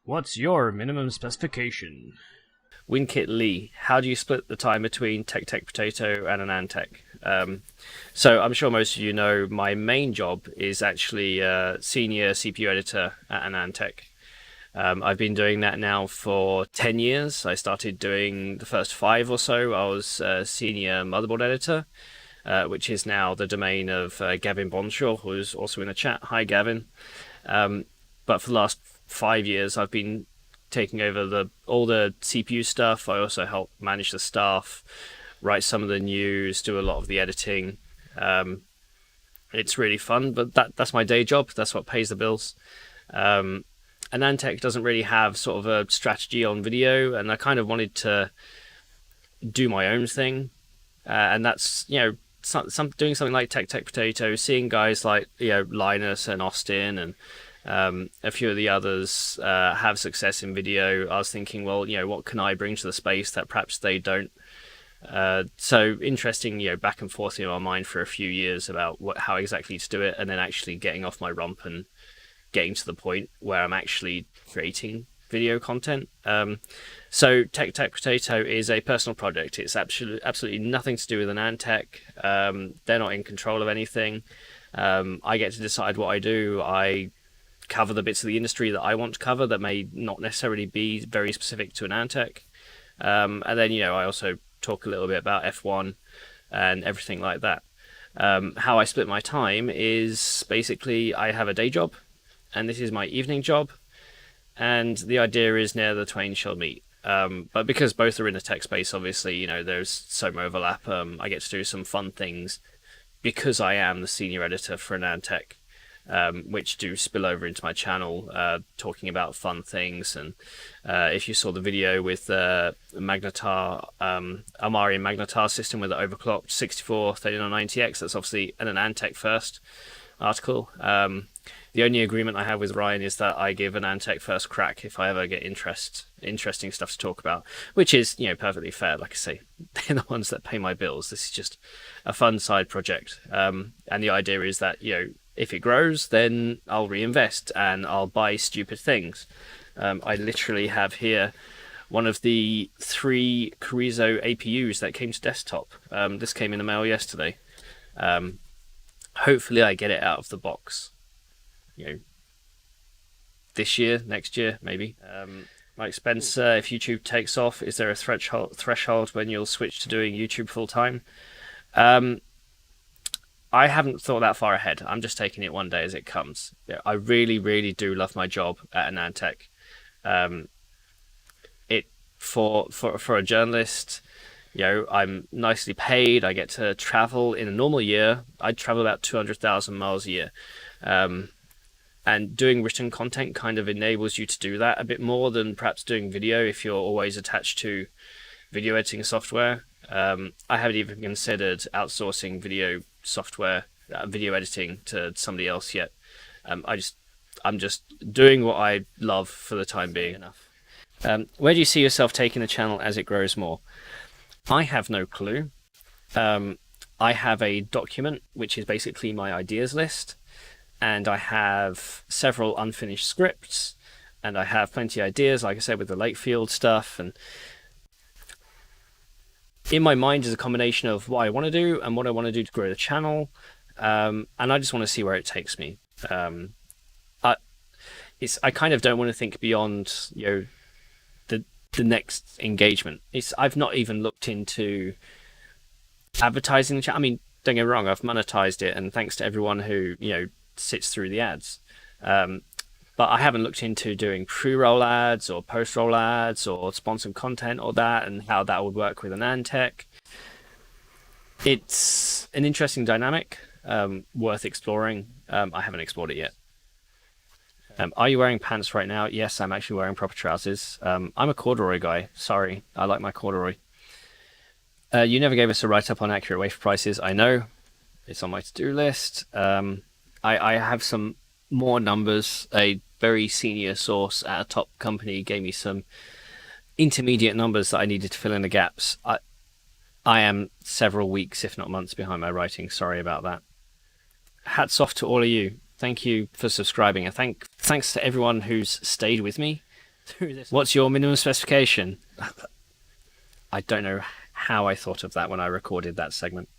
What's your minimum specification? WinKit Lee, how do you split the time between TechTechPotato and AnandTech? So I'm sure most of you know my main job is actually senior CPU editor at AnandTech. I've been doing that now for 10 years. I started doing the first 5 or so. I was senior motherboard editor, which is now the domain of Gavin Bonshaw, who's also in the chat. Hi, Gavin. But for the last 5 years, I've been taking over all the CPU stuff. I also help manage the staff, write some of the news, do a lot of the editing. It's really fun, but that's my day job. That's what pays the bills. AnandTech doesn't really have sort of a strategy on video, and I kind of wanted to do my own thing. And that's, doing something like TechTechPotato, seeing guys like, Linus and Austin and a few of the others have success in video. I was thinking, well, what can I bring to the space that perhaps they don't? So interesting, back and forth in my mind for a few years about how exactly to do it, and then actually getting off my rump and getting to the point where I'm actually creating video content. So TechTechPotato is a personal project. It's absolutely nothing to do with AnandTech. They're not in control of anything. I get to decide what I do. I cover the bits of the industry that I want to cover that may not necessarily be very specific to AnandTech. And then, I also talk a little bit about F1 and everything like that. How I split my time is basically I have a day job, and this is my evening job. And the idea is ne'er the twain shall meet. But because both are in the tech space, obviously, there's some overlap. I get to do some fun things because I am the senior editor for AnandTech. Which do spill over into my channel, talking about fun things. And if you saw the video with the Magnetar, Amari Magnetar system with the overclocked 643990X, that's obviously an AnandTech first article. The only agreement I have with Ryan is that I give AnandTech first crack if I ever get interesting stuff to talk about, which is, perfectly fair. Like I say, they're the ones that pay my bills. This is just a fun side project. And the idea is that, if it grows, then I'll reinvest and I'll buy stupid things. I literally have here one of the 3 Carrizo APUs that came to desktop. This came in the mail yesterday. Hopefully I get it out of the box. This year, next year, maybe. Like Spencer, if YouTube takes off, is there a threshold when you'll switch to doing YouTube full time? I haven't thought that far ahead. I'm just taking it one day as it comes. I really, really do love my job at AnandTech. For a journalist, I'm nicely paid. I get to travel in a normal year. I travel about 200,000 miles a year. And doing written content kind of enables you to do that a bit more than perhaps doing video if you're always attached to video editing software. I haven't even considered outsourcing video software, video editing to somebody else yet. I'm just doing what I love for the time being. Enough. Where do you see yourself taking the channel as it grows more? I have no clue. I have a document which is basically my ideas list, and I have several unfinished scripts, and I have plenty of ideas, like I said, with the Lakefield stuff. And in my mind is a combination of what I want to do and what I want to do to grow the channel. And I just want to see where it takes me. I kind of don't want to think beyond, the next engagement. I've not even looked into advertising the channel. I mean, don't get me wrong, I've monetized it, and thanks to everyone who, sits through the ads. But I haven't looked into doing pre-roll ads or post-roll ads or sponsored content or that, and how that would work with AnandTech. It's an interesting dynamic, worth exploring. I haven't explored it yet. Are you wearing pants right now? Yes, I'm actually wearing proper trousers. I'm a corduroy guy. Sorry, I like my corduroy. You never gave us a write-up on accurate wafer prices. I know. It's on my to-do list. I have some more numbers. A very senior source at a top company gave me some intermediate numbers that I needed to fill in the gaps. I am several weeks, if not months, behind my writing. Sorry about that. Hats off to all of you. Thank you for subscribing, and thanks to everyone who's stayed with me through this. What's your minimum specification? I don't know how I thought of that when I recorded that segment.